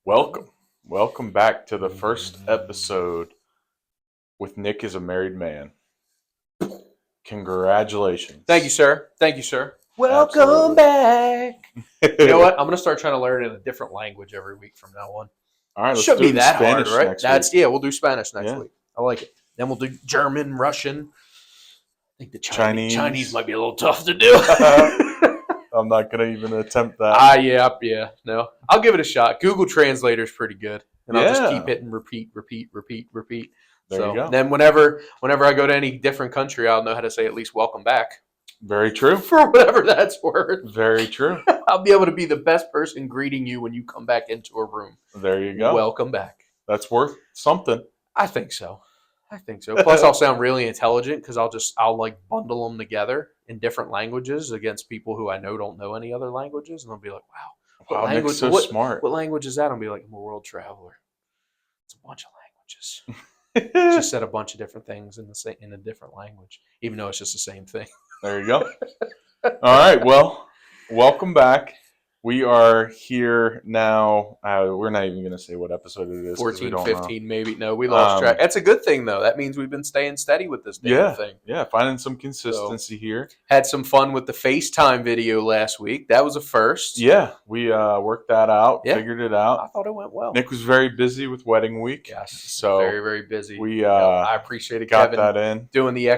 Welcome back to the first episode with Nick as a married man. Congratulations. Thank you, sir. Welcome Absolutely. back. You know what? I'm going to start trying to learn in a different language every week from now on. All right, let's Shouldn't do be it in that Spanish hard, right? next week. We'll do Spanish next Yeah. week. I like it. Then we'll do German, Russian. I think the Chinese might be a little tough to do. I'm not going to even attempt that. Yeah. No, I'll give it a shot. Google Translator's pretty good. And I'll just Yeah. keep hitting repeat. There you go. Then whenever I go to any different country, I'll know how to say at least welcome back. Very true. For whatever that's worth. Very true. I'll be able to be the best person greeting you when you come back into a room. There you go. Welcome back. That's worth something. I think so. Plus, I'll sound really intelligent because I'll like bundle them together in different languages against people who I know don't know any other languages, and they'll be like, "Wow, Wow, Nick's so smart. What language is that?" I'll be like, "I'm a world traveler. It's a bunch of languages." Just said a bunch of different things in a different language, even though it's just the same thing. There you go. All right. Well, welcome back. We are here now. We're not even going to say what episode it is. 14, 15, maybe. No, we lost track. That's a good thing, though. That means we've been staying steady with this damn thing. Yeah, finding some consistency here. Had some fun with the FaceTime video last week. That was a first. Yeah, we worked that out, figured it out. I thought it went well. Nick was very busy with wedding week. Yes, so very, very busy. We I appreciated got Kevin that in. doing the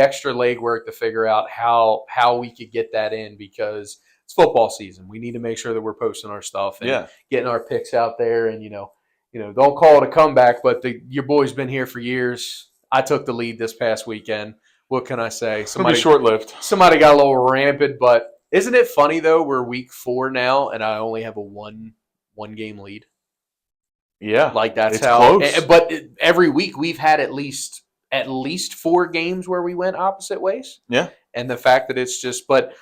extra legwork to figure out how we could get that in because it's football season. We need to make sure that we're posting our stuff and getting our picks out there. And don't call it a comeback, but your boy's been here for years. I took the lead this past weekend. What can I say? Somebody short-lived. Somebody got a little rampant, but isn't it funny though? We're week 4 now, and I only have a one game lead. Yeah, like that's it's how. Close. But every week we've had at least 4 games where we went opposite ways. Yeah, and the fact that it's just, but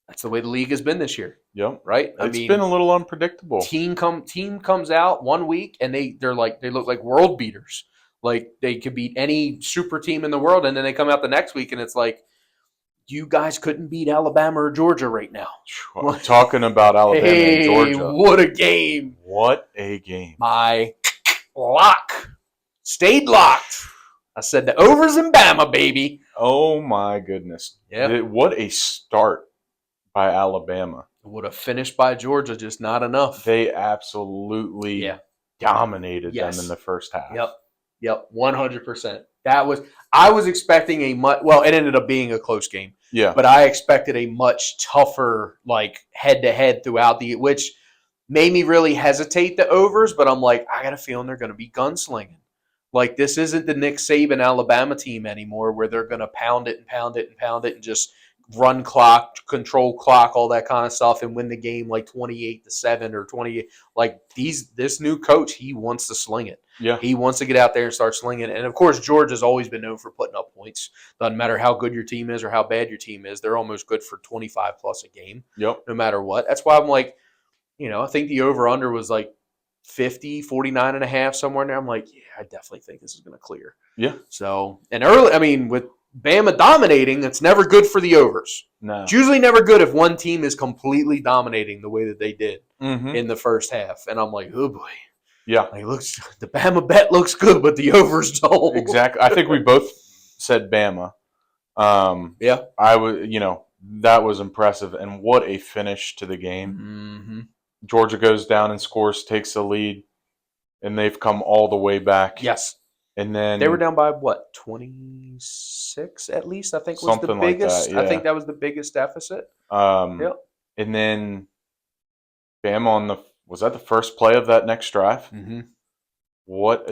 that's the way the league has been this year. Yep. Right. It's been a little unpredictable. Team comes out one week and they look like world beaters. Like they could beat any super team in the world, and then they come out the next week and it's like, you guys couldn't beat Alabama or Georgia right now. I'm talking about Alabama and Georgia. What a game. What a game. My lock stayed locked. I said the overs in Bama, baby. Oh, my goodness. Yeah. What a start by Alabama. Would have finished by Georgia, just not enough. They absolutely dominated them in the first half. Yep, 100%. I was expecting it ended up being a close game. Yeah. But I expected a much tougher, head-to-head throughout which made me really hesitate the overs, but I'm like, I got a feeling they're going to be gunslinging. Like, this isn't the Nick Saban Alabama team anymore where they're going to pound it and just run clock, control clock, all that kind of stuff, and win the game 28-7 or 28. This new coach, he wants to sling it. Yeah, he wants to get out there and start slinging it. And of course, Georgia's always been known for putting up points. Doesn't matter how good your team is or how bad your team is, they're almost good for 25 plus a game. Yep. No matter what. That's why I'm like, I think the over under was 50, 49 and a half, somewhere in there. I'm like, yeah, I definitely think this is going to clear. Yeah. So, and early, with Bama dominating, it's never good for the overs. No. It's usually never good if one team is completely dominating the way that they did in the first half. And I'm like, oh boy. Yeah. The Bama bet looks good, but the overs don't. Exactly. I think we both said Bama. Yeah. That was impressive. And what a finish to the game. Mm-hmm. Georgia goes down and scores, takes the lead, and they've come all the way back. Yes. And then they were down by 26 at least, I think was the biggest. Like that, yeah. I think that was the biggest deficit. Yep. And then Bama was that the first play of that next drive? Mm-hmm.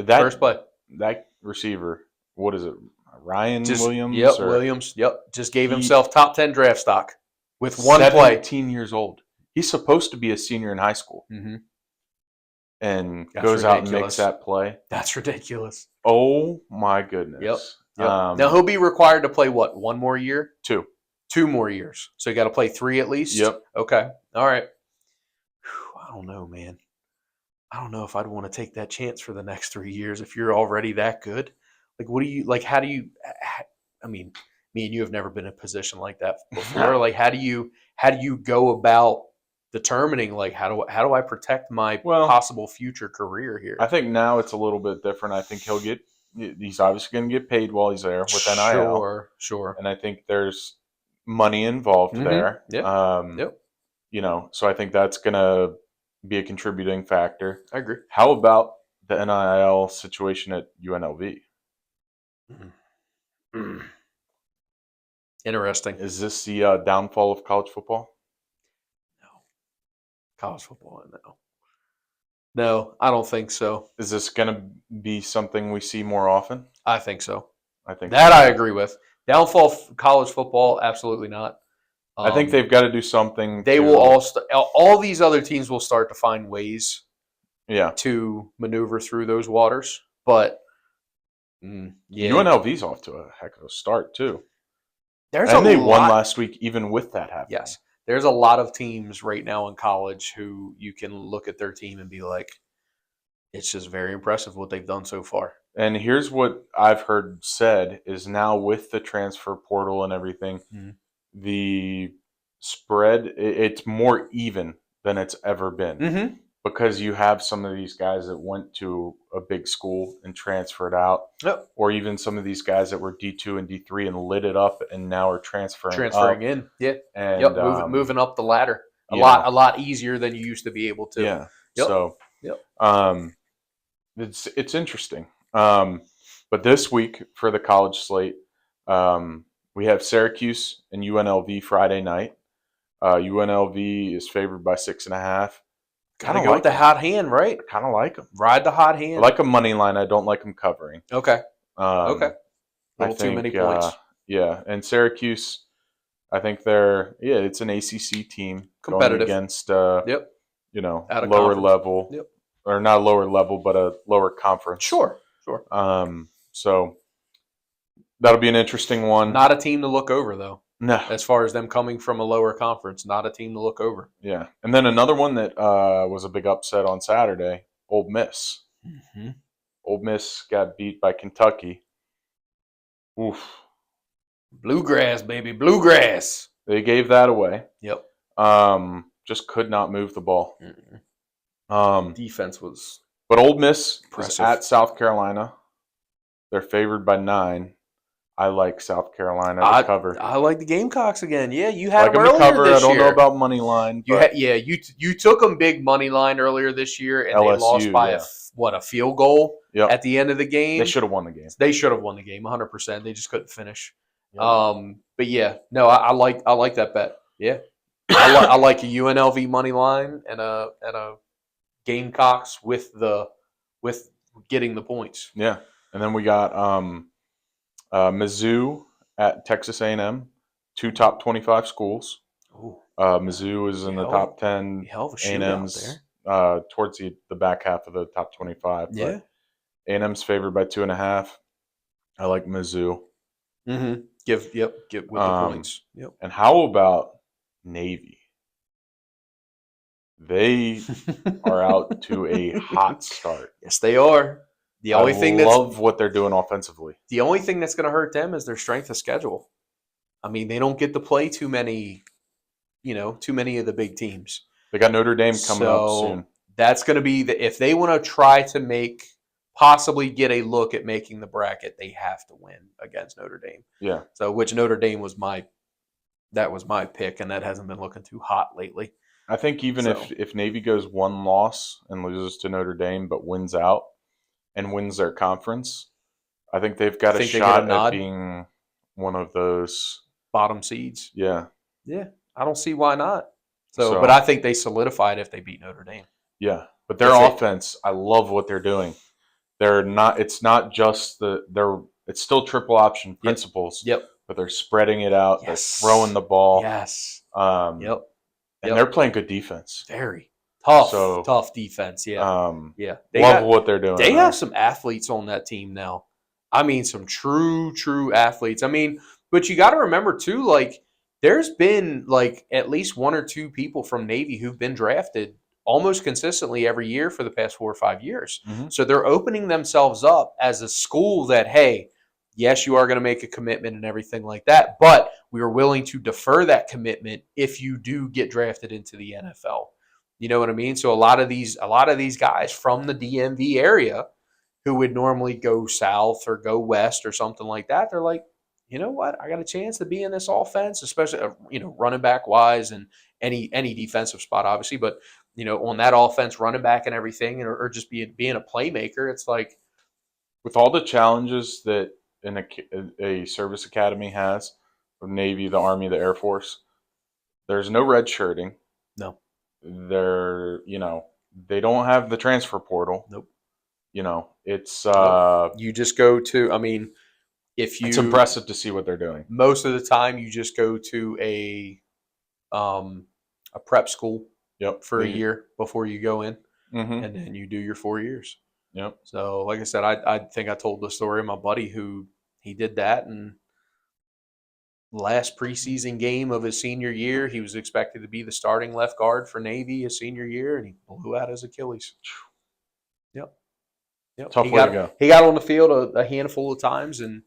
First play. That receiver, what is it? Ryan Williams? Yep, Williams. Yep. Just gave himself top 10 draft stock with one 17 play. 17 years old. He's supposed to be a senior in high school. Mm-hmm. And goes out and makes that play. That's ridiculous. Oh, my goodness. Yep. Now, he'll be required to play, what, 1 more year? 2. 2 more years. So you got to play 3 at least? Yep. Okay. All right. I don't know, man. I don't know if I'd want to take that chance for the next 3 years if you're already that good. How do you, me and you have never been in a position like that before. How do you go about determining like how do I protect my Well, possible future career here. I think now it's a little bit different. I think he's obviously going to get paid while he's there with NIL. Sure. And I think there's money involved there. Yep. So I think that's going to be a contributing factor. I agree. How about the NIL situation at UNLV? Interesting. Is this the downfall of college football? No. College football, no. No, I don't think so. Is this going to be something we see more often? I think so. I think that so. I agree with. Downfall of college football, absolutely not. I think they've got to do something. They will all these other teams will start to find ways to maneuver through those waters. But UNLV's off to a heck of a start too. They won last week even with that happening. Yes. There's a lot of teams right now in college who you can look at their team and be like, it's just very impressive what they've done so far. And here's what I've heard said is now with the transfer portal and everything, the spread, it's more even than it's ever been. Because you have some of these guys that went to a big school and transferred out, or even some of these guys that were D2 and D3 and lit it up and now are transferring up. In, and moving up the ladder a lot easier than you used to be able to. Yeah, so it's interesting. But this week for the college slate, we have Syracuse and UNLV Friday night. UNLV is favored by 6.5. Gotta go with the hot hand, right? I kind of like them. Ride the hot hand. I like a money line. I don't like them covering. Okay. A little too many points. And Syracuse, I think it's an ACC team competitive going against lower level, or not a lower level, but a lower conference. Sure. So that'll be an interesting one. Not a team to look over, though. No. As far as them coming from a lower conference, not a team to look over. Yeah. And then another one that was a big upset on Saturday, Ole Miss. Ole Miss got beat by Kentucky. Oof. Bluegrass, baby. Bluegrass. They gave that away. Yep. Just could not move the ball. Defense was But Ole Miss impressive. is at South Carolina. They're favored by 9. I like South Carolina to cover. I like the Gamecocks again. Yeah, you had them them earlier to cover. this I don't year. know about money line. You took them big money line earlier this year, and LSU, they lost by a field goal at the end of the game. They should have won the game. They should have won the game 100%. They just couldn't finish. Yep. But yeah, no, I like that bet. Yeah, I like a UNLV money line and a Gamecocks with getting the points. Yeah, and then we got Mizzou at Texas A&M, 2 top 25 schools. Ooh. Mizzou is in the top 10. A&M's towards the back half of the top 25. Yeah. A&M's favored by 2.5. I like Mizzou. Get with the points. Yep. And how about Navy? They are out to a hot start. Yes, they are. I love what they're doing offensively. The only thing that's going to hurt them is their strength of schedule. I mean, they don't get to play too many of the big teams. They got Notre Dame coming up soon. That's going to be if they want to try to possibly get a look at making the bracket, they have to win against Notre Dame. Yeah. So which Notre Dame was my pick, and that hasn't been looking too hot lately. I think even if Navy goes 1 loss and loses to Notre Dame but wins out and wins their conference, I think they've got a shot at being one of those bottom seeds. Yeah. Yeah. I don't see why not. So but I think they solidified if they beat Notre Dame. Yeah. But their offense, I love what they're doing. It's not just it's still triple option principles. Yep. But they're spreading it out. Yes. They're throwing the ball. Yes. Yep. And they're playing good defense. Very tough defense. Yeah. Love what they're doing. They have some athletes on that team now. I mean, some true athletes. I mean, but you got to remember too, like there's been like at least 1 or 2 people from Navy who've been drafted almost consistently every year for the past 4 or 5 years. So they're opening themselves up as a school that, hey, yes, you are going to make a commitment and everything like that, but we are willing to defer that commitment if you do get drafted into the NFL. You know what I mean? So a lot of these guys from the DMV area who would normally go south or go west or something like that, they're like, you know what? I got a chance to be in this offense, especially running back wise and any defensive spot, obviously, but on that offense, running back and everything, or just being a playmaker. It's like, with all the challenges that a service academy has, the Navy, the Army, the Air Force, there's no red shirting. no, They don't have the transfer portal. nope. It's You just go to. I mean, it's impressive to see what they're doing. Most of the time, you just go to a prep school. Yep. For a year before you go in, mm-hmm. and then you do your 4 years. Yep. So, like I said, I think I told the story of my buddy who he did that, and last preseason game of his senior year, he was expected to be the starting left guard for Navy his senior year, and he blew out his Achilles. Yep. Tough way to go. He got on the field a handful of times, and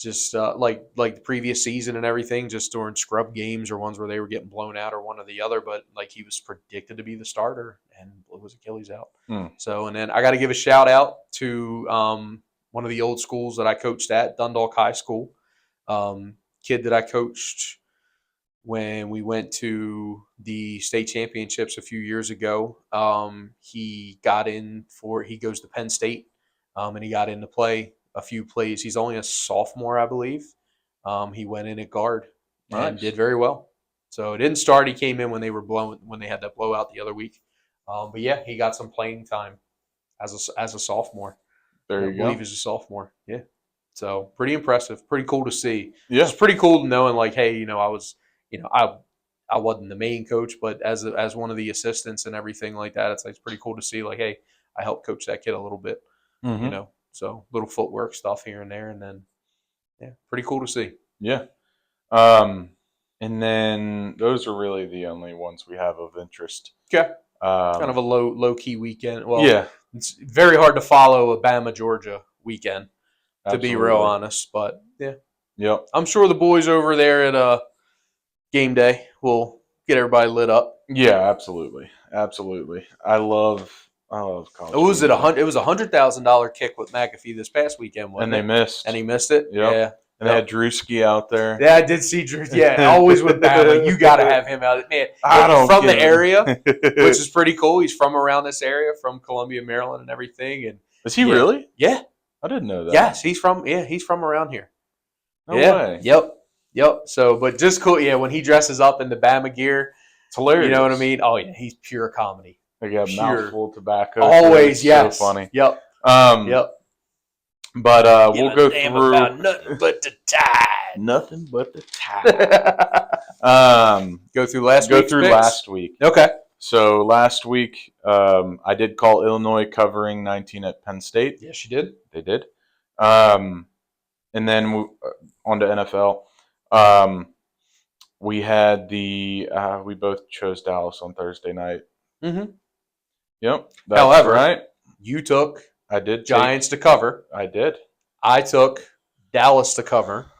just like the previous season and everything, just during scrub games or ones where they were getting blown out or one or the other. But like he was predicted to be the starter and blew his Achilles out. So, and then I got to give a shout out to one of the old schools that I coached at, Dundalk High School. Kid that I coached when we went to the state championships a few years ago. He goes to Penn State, and he got in to play a few plays. He's only a sophomore, I believe. He went in at guard and did very well. So it didn't start. He came in when they had that blowout the other week. But yeah, he got some playing time as a sophomore. There you go. I believe he's a sophomore. Yeah. So pretty impressive. Pretty cool to see. Yeah. It's pretty cool knowing like, hey, I wasn't the main coach, but as one of the assistants and everything like that, it's pretty cool to see like, hey, I helped coach that kid a little bit. Mm-hmm. So little footwork stuff here and there, and then pretty cool to see. Yeah. And then those are really the only ones we have of interest. Okay. Kind of a low key weekend. Well, yeah, it's very hard to follow a Bama Georgia weekend, absolutely. to be real honest. But yeah, yep. I'm sure the boys over there at game day will get everybody lit up. Yeah, absolutely. I love college. It was $100,000 kick with McAfee this past weekend, wasn't it? And he missed it. Yep. Yeah. And they had Drewski out there. Yeah, I did see Drew. Yeah, always with Bama. You got to have him out. Man, from the area, which is pretty cool. He's from around this area, from Columbia, Maryland, and everything. And is he really? Yeah, I didn't know that. Yes, he's from around here. No way. Yep. So, but just cool. Yeah, when he dresses up in the Bama gear, it's hilarious. You know what I mean? Oh yeah, he's pure comedy. They got a mouthful of tobacco. Always, yes. So funny. Yep. But we'll go through about nothing but the tide. Nothing but the tide. Go through last week. Okay. So last week, I did call Illinois covering 19 at Penn State. Yes, you did. They did. And then on to NFL. We had we both chose Dallas on Thursday night. Mm-hmm. Yep. However, right. You took I did Giants to cover. I did. I took Dallas to cover.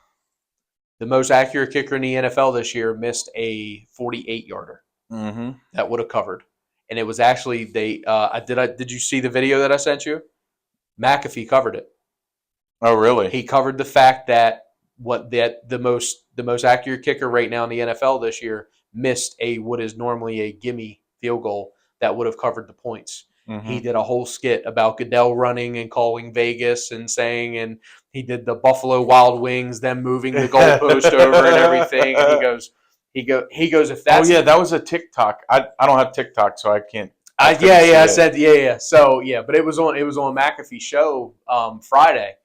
The most accurate kicker in the NFL this year missed a 48-yarder. Mm-hmm. That would have covered. And it was actually did you see the video that I sent you? McAfee covered it. Oh, really? He covered the fact that the most accurate kicker right now in the NFL this year missed what is normally a gimme field goal that would have covered the points. Mm-hmm. He did a whole skit about Goodell running and calling Vegas and he did the Buffalo Wild Wings, them moving the goalpost over and everything. And he goes, if that's... Oh, yeah, that was a TikTok. I don't have TikTok, so I can't... I said, yeah. So, yeah, but it was on McAfee's show Friday.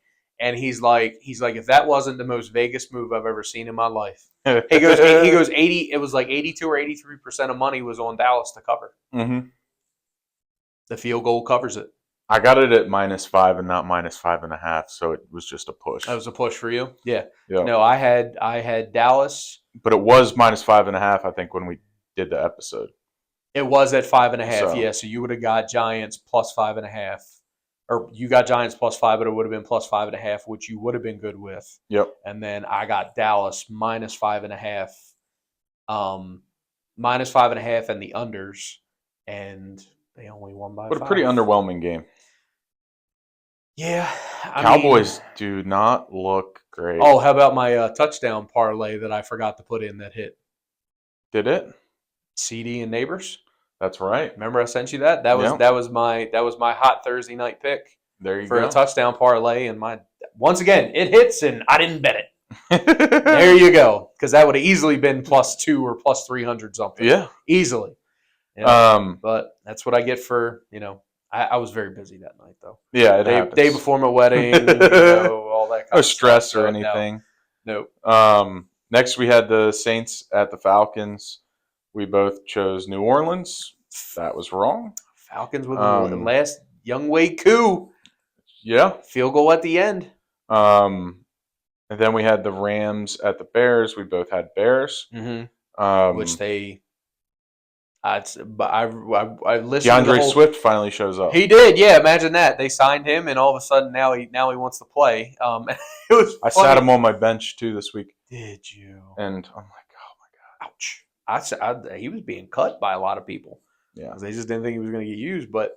And he's like, if that wasn't the most Vegas move I've ever seen in my life. He goes 80, it was like 82 or 83% of money was on Dallas to cover. Mm-hmm. The field goal covers it. I got it at -5 and not -5.5, so it was just a push. That was a push for you? Yeah. Yeah. No, I had Dallas. But it was -5.5, I think, when we did the episode. It was at 5.5, yeah. So you would have got Giants +5.5. Or you got Giants +5, but it would have been +5.5, which you would have been good with. Yep. And then I got Dallas -5.5, -5.5 and the unders. and they only won by What a 5. pretty underwhelming game. Yeah, Cowboys do not look great. Oh, how about my touchdown parlay that I forgot to put in that hit? Did it? CD and Neighbors. That's right. Remember I sent you that? That was my hot Thursday night pick There you for go. a touchdown parlay, and once again it hits, and I didn't bet it. There you go, because that would have easily been +2 or +300 something. Yeah, easily. But that's what I get for I was very busy that night though. Yeah, it happens. Day before my wedding, all that kind no of stress stuff. or anything. Nope. Next, we had the Saints at the Falcons. We both chose New Orleans. That was wrong. Falcons with the last Youngway coup. Yeah. Field goal at the end. And then we had the Rams at the Bears. We both had Bears. Mm-hmm. Which they... I listened DeAndre to Swift finally shows up. He did, yeah. Imagine that. They signed him, and all of a sudden now he wants to play. It was. I sat him on my bench too this week. Did you? And I'm like, oh my god! Ouch! He was being cut by a lot of people. Yeah, they just didn't think he was going to get used. But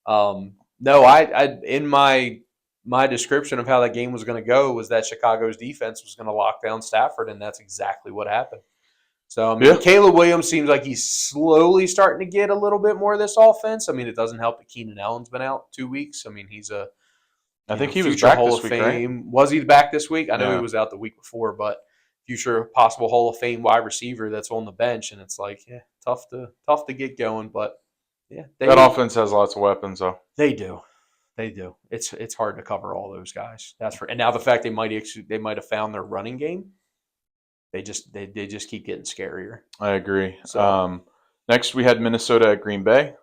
no, I in my description of how that game was going to go was that Chicago's defense was going to lock down Stafford, and that's exactly what happened. So, Caleb Williams seems like he's slowly starting to get a little bit more of this offense. it doesn't help that Keenan Allen's been out 2 weeks. He's I think he was back Hall this of week, Fame. right? Was he back this week? I know Yeah. he was out the week before, but future possible Hall of Fame wide receiver that's on the bench, and it's like, tough to get going. But that offense has lots of weapons, though. They do. It's hard to cover all those guys. And now the fact they might have found their running game. They just keep getting scarier. I agree. So, next, we had Minnesota at Green Bay.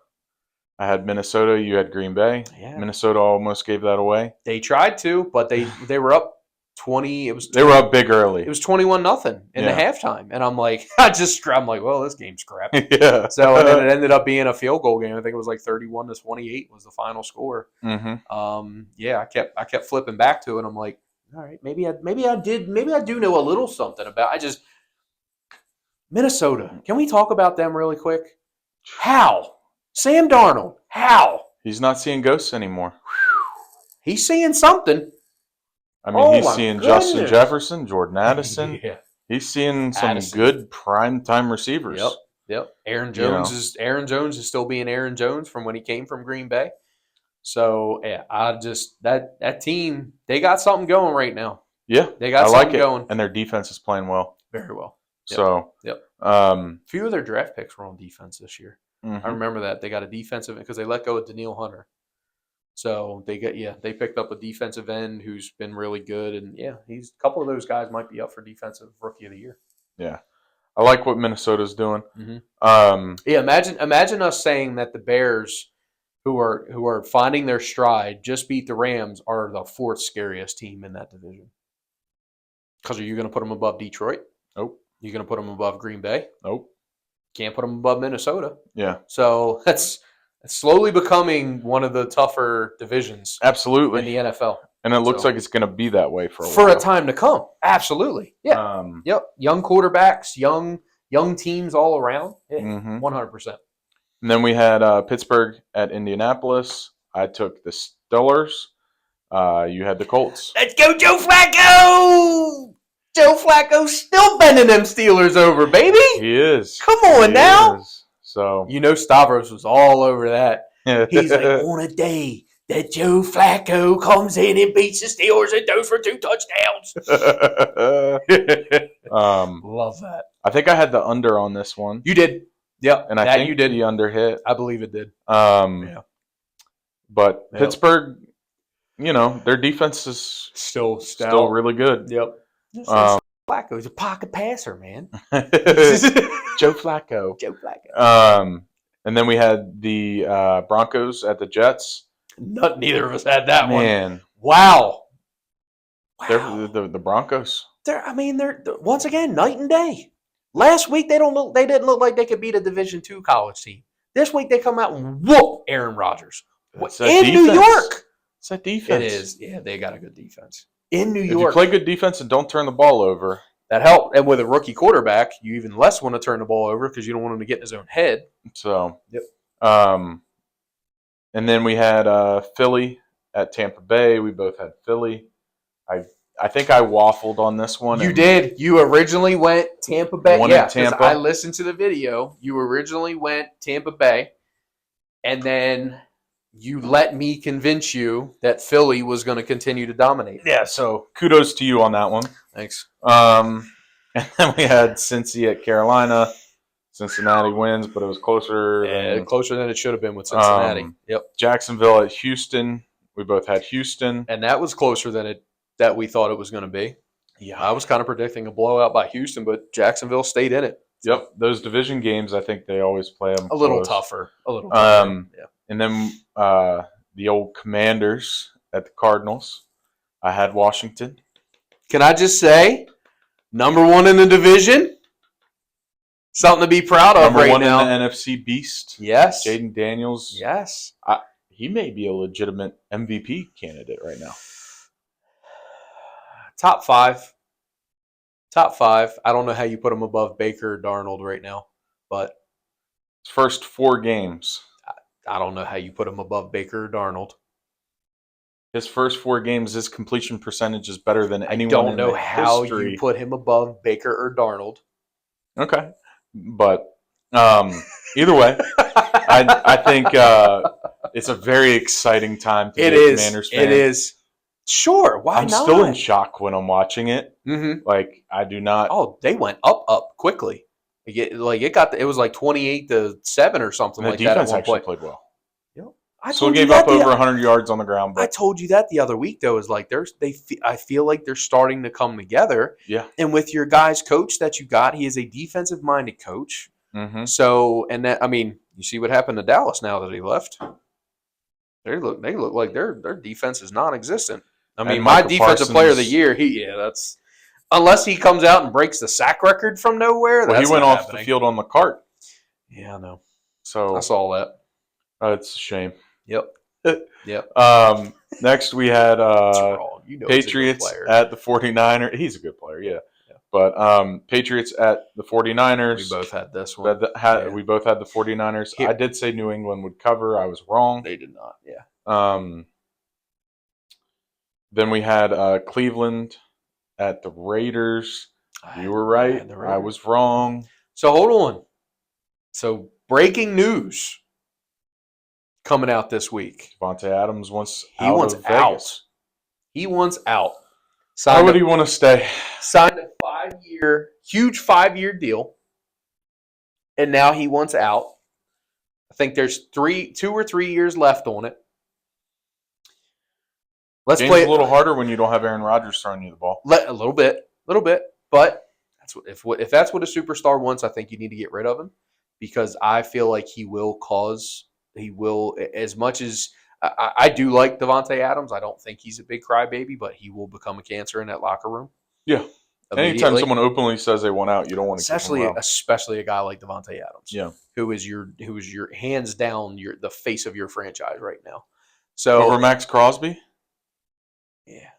I had Minnesota. You had Green Bay. Yeah. Minnesota almost gave that away. They tried to, but they were up 20. They were up big early. It was 21-0 in the halftime, and I'm like, well, this game's crap. Yeah. So and then it ended up being a field goal game. I think it was like 31-28 was the final score. Mm-hmm. I kept flipping back to it. I'm like, all right, maybe I do know a little something about. Minnesota. Can we talk about them really quick? How? Sam Darnold. How? He's not seeing ghosts anymore. He's seeing something. He's seeing Justin Jefferson, Jordan Addison. Yeah. He's seeing some good primetime receivers. Yep. Aaron Jones is still being Aaron Jones from when he came from Green Bay. So that team, they got something going right now. Yeah, they got something going, and their defense is playing well, very well. So, a few of their draft picks were on defense this year. Mm-hmm. I remember that they got a defensive because they let go of Daniil Hunter. So they picked up a defensive end who's been really good, and he's a couple of those guys might be up for defensive rookie of the year. Yeah, I like what Minnesota's doing. Mm-hmm. Imagine us saying that the Bears, who are finding their stride, just beat the Rams, are the fourth scariest team in that division. Because are you going to put them above Detroit? Nope. You going to put them above Green Bay? Nope. Can't put them above Minnesota. Yeah. So that's slowly becoming one of the tougher divisions. Absolutely. In the NFL. And it looks like it's going to be that way for a while. For a time to come. Absolutely. Yeah. Yep. Young quarterbacks, young teams all around. Yeah. 100%. And then we had Pittsburgh at Indianapolis. I took the Steelers. You had the Colts. Let's go, Joe Flacco! Joe Flacco's still bending them Steelers over, baby. He is. Come on now. So Stavros was all over that. He's like, on a day that Joe Flacco comes in and beats the Steelers and throws for 2 touchdowns. Love that. I think I had the under on this one. You did. Yep. And I think you did. The under hit. I believe it did. But Pittsburgh, their defense is still really good. Yep. Flacco's a pocket passer, man. Joe Flacco. And then we had the Broncos at the Jets. Neither of us had that one. Wow. They're the Broncos. They're once again night and day. Last week they didn't look like they could beat a Division II college team. This week they come out and whoop Aaron Rodgers in New York. It's that defense. It is. Yeah, they got a good defense in New York. If you play good defense and don't turn the ball over, that helped. And with a rookie quarterback, you even less want to turn the ball over because you don't want him to get in his own head. So, yep. And then we had Philly at Tampa Bay. We both had Philly. I think I waffled on this one. You did. You originally went Tampa Bay. Wanted Yeah, because Tampa. I listened to the video. You originally went Tampa Bay, and then you let me convince you that Philly was going to continue to dominate. Yeah, so kudos to you on that one. Thanks. And then we had Cincy at Carolina. Cincinnati wins, but it was closer than it should have been with Cincinnati. Yep. Jacksonville at Houston. We both had Houston. And that was closer than that we thought it was going to be. Yeah. I was kind of predicting a blowout by Houston, but Jacksonville stayed in it. Yep. Those division games, I think they always play them a little tougher. Yeah. And then the old Commanders at the Cardinals. I had Washington. Can I just say, number one in the division? Something to be proud of Number right one now. in the NFC Beast. Yes. Jayden Daniels. Yes. He may be a legitimate MVP candidate right now. Top five. I don't know how you put him above Baker or Darnold right now, but his first 4 games. I don't know how you put him above Baker or Darnold. His first 4 games, his completion percentage is better than anyone. I don't know how you put him above Baker or Darnold. Okay, but either way, I think it's a very exciting time to be a Commanders fan. It is. Sure, why not? I'm still in shock when I'm watching it. Mm-hmm. Like, I do not. Oh, they went up quickly. It was like 28-7 or something like that. The defense actually played well. Yep. Still gave up over 100 yards on the ground. But I told you that the other week, though, is like I feel like they're starting to come together. Yeah. And with your guys' coach that you got, he is a defensive-minded coach. Mm-hmm. So, you see what happened to Dallas now that he left. They look like their defense is non-existent. My defensive player of the year, that's unless he comes out and breaks the sack record from nowhere. Well, he went off the field on the cart. Yeah, I know. So I saw that. It's a shame. Yep. Next, we had Patriots at the 49ers. He's a good player, yeah. But Patriots at the 49ers. We both had this one. We both had the 49ers. I did say New England would cover. I was wrong. They did not, yeah. Then we had Cleveland at the Raiders. You were right. I was wrong. So hold on. So breaking news coming out this week. Devontae Adams wants out. He wants out. Why would he want to stay? Signed a 5-year, huge 5-year deal, and now he wants out. I think there's 2 or 3 years left on it. Let's play a little harder when you don't have Aaron Rodgers throwing you the ball. A little bit. But if that's what a superstar wants, I think you need to get rid of him because I feel like he will, as much as I do like Devontae Adams. I don't think he's a big crybaby, but he will become a cancer in that locker room. Yeah. Anytime someone openly says they want out, you don't want to especially a guy like Devontae Adams. Yeah. Who is your hands down the face of your franchise right now. So over Max Crosby? Yeah.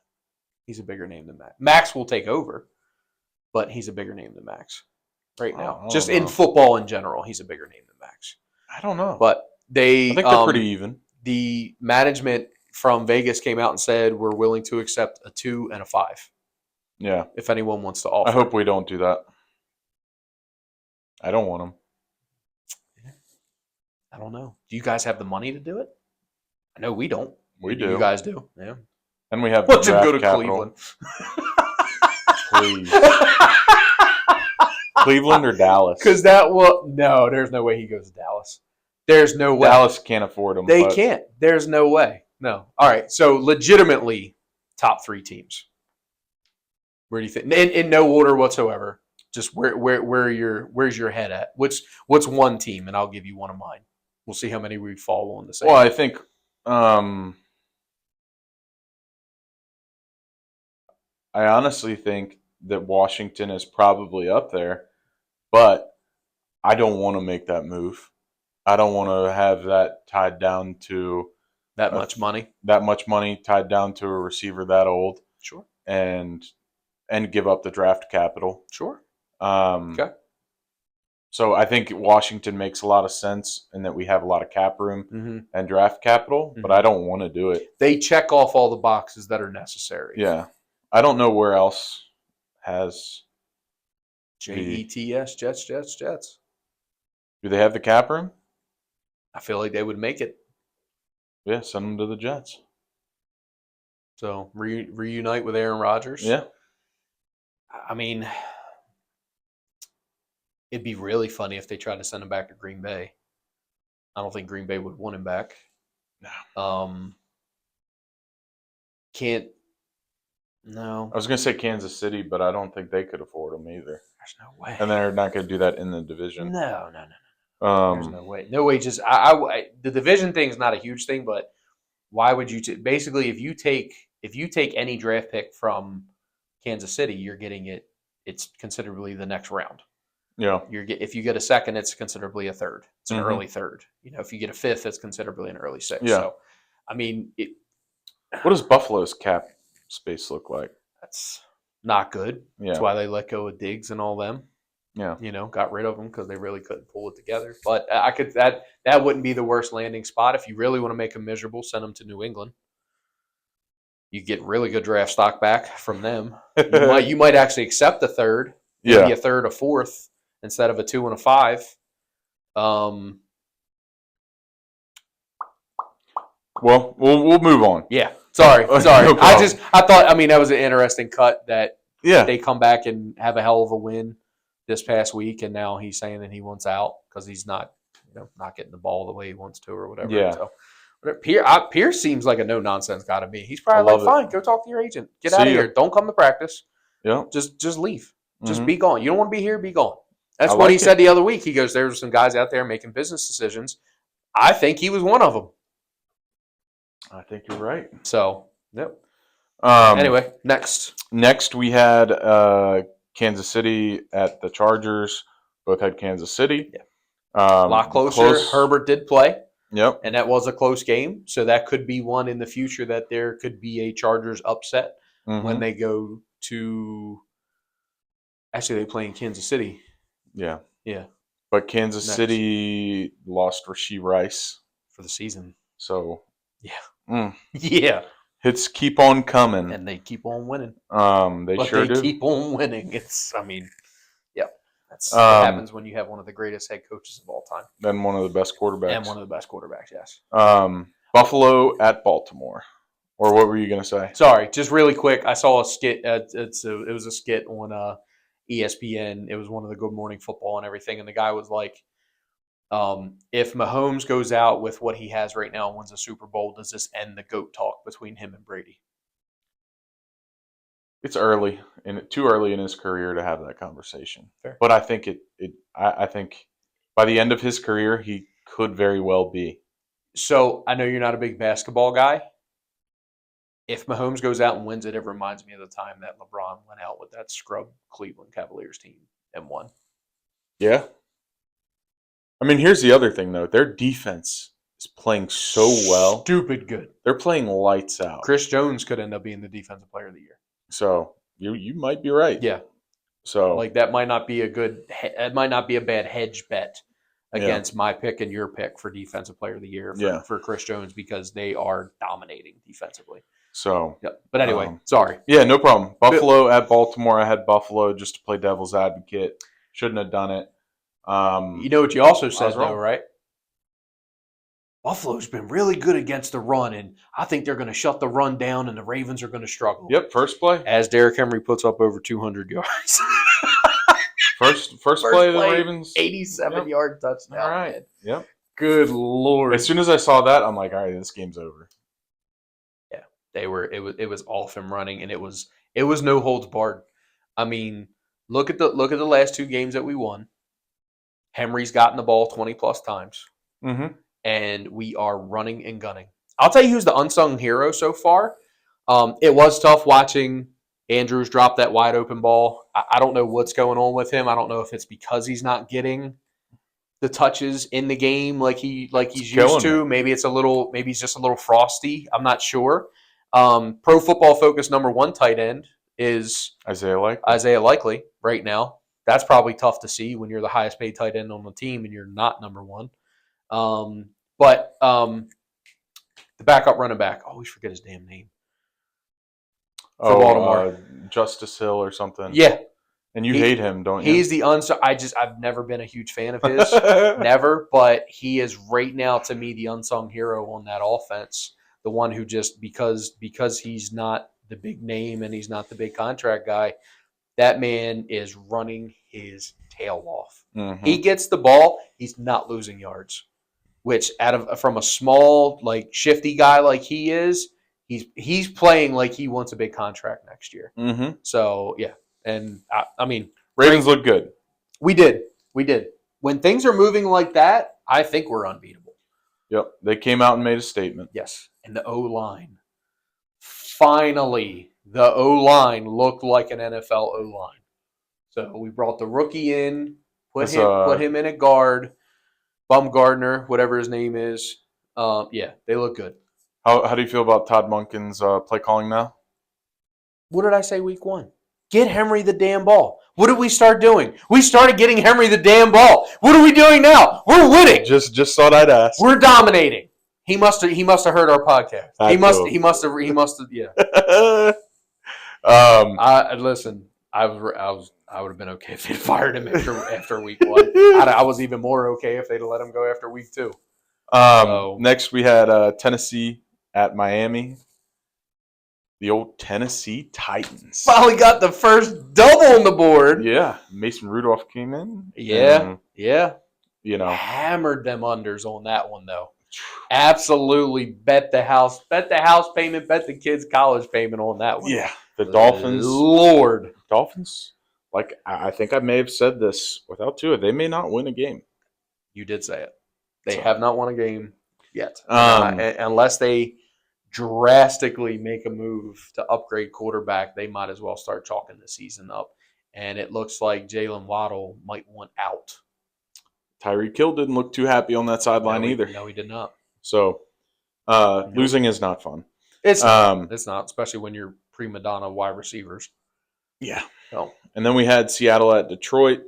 He's a bigger name than Max. Max will take over, but he's a bigger name than Max right now. Just in football in general, he's a bigger name than Max. I don't know. But I think they're pretty even. The management from Vegas came out and said we're willing to accept a 2 and a 5. Yeah. If anyone wants to offer. I hope we don't do that. I don't want them. I don't know. Do you guys have the money to do it? I know we don't. We do. You guys do. Yeah. And we have the draft go to capital. Cleveland. Please. Cleveland or Dallas? Because no, there's no way he goes to Dallas. There's no way. Dallas can't afford him. They can't. There's no way. No. All right. So legitimately, top 3 teams. Where do you think? In no order whatsoever. Just where's your head at? What's one team? And I'll give you one of mine. We'll see how many we fall on the same. Well, I think I honestly think that Washington is probably up there, but I don't want to make that move. I don't want to have that tied down to that much money. That much money tied down to a receiver that old. Sure. And give up the draft capital. Sure. Okay. So I think Washington makes a lot of sense in that we have a lot of cap room and draft capital, but I don't want to do it. They check off all the boxes that are necessary. Yeah. I don't know where else has Jets, Jets. Do they have the cap room? I feel like they would make it. Yeah, send them to the Jets. So reunite with Aaron Rodgers. Yeah. I mean, it'd be really funny if they tried to send him back to Green Bay. I don't think Green Bay would want him back. No. No. I was going to say Kansas City, but I don't think they could afford him either. There's no way. And they're not going to do that in the division. No. There's no way. No way. Just the division thing is not a huge thing, but why would you basically if you take any draft pick from Kansas City, you're getting it. It's considerably the next round. Yeah. If you get a second, it's considerably a third. It's an early third. If you get a fifth, it's considerably an early sixth. Yeah. So, I mean, what does Buffalo's cap space look like? That's not good. Yeah. That's why they let go of Diggs and all them. Yeah. Got rid of them because they really couldn't pull it together. But that wouldn't be the worst landing spot. If you really want to make them miserable, send them to New England. You get really good draft stock back from them. You might actually accept a third, maybe a third, a fourth, instead of a 2 and a 5. Well, we'll move on. Yeah. Sorry. No I thought that was an interesting cut that they come back and have a hell of a win this past week, and now he's saying that he wants out because he's not getting the ball the way he wants to or whatever. Yeah. So, but Pierce seems like a no nonsense guy to me. He's probably like, fine, go talk to your agent. Get out of here. Don't come to practice. Yeah. Just leave. Just be gone. You don't want to be here, be gone. That's what he said the other week. He goes, there were some guys out there making business decisions. I think he was one of them. I think you're right. So, yep. Anyway, next. Next, we had Kansas City at the Chargers. Both had Kansas City. Yeah. A lot closer. Herbert did play. Yep. And that was a close game. So that could be one in the future that there could be a Chargers upset when they go to – actually, they play in Kansas City. Yeah. Yeah. But Kansas City lost Rashee Rice. For the season. So – yeah. Yeah. Hits keep on coming. And they keep on winning. They keep on winning. That's what happens when you have one of the greatest head coaches of all time. And one of the best quarterbacks. Yes. Buffalo at Baltimore. Or what were you going to say? Sorry, just really quick. I saw a skit. It was a skit on ESPN. It was one of the Good Morning Football and everything. And the guy was like, if Mahomes goes out with what he has right now and wins a Super Bowl, does this end the GOAT talk between him and Brady? It's early, and too early in his career to have that conversation. Fair. But I think I think by the end of his career, he could very well be. So I know you're not a big basketball guy. If Mahomes goes out and wins it, it reminds me of the time that LeBron went out with that scrub Cleveland Cavaliers team and won. Yeah. I mean, here's the other thing, though. Their defense is playing so well. Stupid good. They're playing lights out. Chris Jones could end up being the Defensive Player of the Year. So you might be right. Yeah. So like that might not be a bad hedge bet against my pick and your pick for Defensive Player of the Year for Chris Jones because they are dominating defensively. So, but anyway, sorry. Yeah, no problem. Buffalo at Baltimore. I had Buffalo just to play devil's advocate. Shouldn't have done it. You know what you also said, though, right? Buffalo's been really good against the run, and I think they're going to shut the run down, and the Ravens are going to struggle. Yep, first play. As Derrick Henry puts up over 200 yards. first play of the Ravens. 87-yard touchdown. All right. Man. Yep. Good Lord. As soon as I saw that, I'm like, all right, this game's over. Yeah, it was off and running, and it was no holds barred. I mean, look at the last 2 games that we won. Henry's gotten the ball 20-plus times. Mm-hmm. And we are running and gunning. I'll tell you who's the unsung hero so far. It was tough watching Andrews drop that wide open ball. I don't know what's going on with him. I don't know if it's because he's not getting the touches in the game like he's used to. Maybe he's just a little frosty. I'm not sure. Pro Football Focus #1 tight end is Isaiah Likely. Isaiah Likely right now. that's probably tough to see when you're the highest paid tight end on the team and you're not number one. But the backup running back, I always forget his damn name. For Baltimore. Justice Hill or something. Yeah. And you hate him, don't you? He's the I've never been a huge fan of his. Never. But he is right now, to me, the unsung hero on that offense. The one who just, because he's not the big name and he's not the big contract guy, that man is running his tail off. Mm-hmm. He gets the ball, he's not losing yards. Which from a small, like shifty guy like he is, he's playing like he wants a big contract next year. Mm-hmm. So yeah, and I mean, Ravens look good. We did. When things are moving like that, I think we're unbeatable. Yep, they came out and made a statement. Yes, and the O-line. Finally, the O-line looked like an NFL O-line. So we brought the rookie in, put him in a guard, Bumgardner, whatever his name is. Yeah, they look good. How do you feel about Todd Munkens' play calling now? What did I say week 1? Get Henry the damn ball. What did we start doing? We started getting Henry the damn ball. What are we doing now? We're winning. Just thought I'd ask. We're dominating. He must have heard our podcast. He must have. Yeah. Listen. I would have been okay if they'd fired him after week 1. I was even more okay if they'd let him go after week 2. Next we had Tennessee at Miami. The old Tennessee Titans finally got the first double on the board. Yeah, Mason Rudolph came in. Yeah. You know, hammered them unders on that one though. Absolutely bet the house payment, bet the kids' college payment on that one. Yeah, the Dolphins. Lord, Dolphins. Like I think I may have said this without Tua, they may not win a game. You did say it. They have not won a game yet, unless they drastically make a move to upgrade quarterback. They might as well start chalking the season up. And it looks like Jalen Waddle might want out. Tyreek Hill didn't look too happy on that sideline either. No, he did not. So losing is not fun. It's not, especially when you're prima donna wide receivers. Yeah. Oh. And then we had Seattle at Detroit.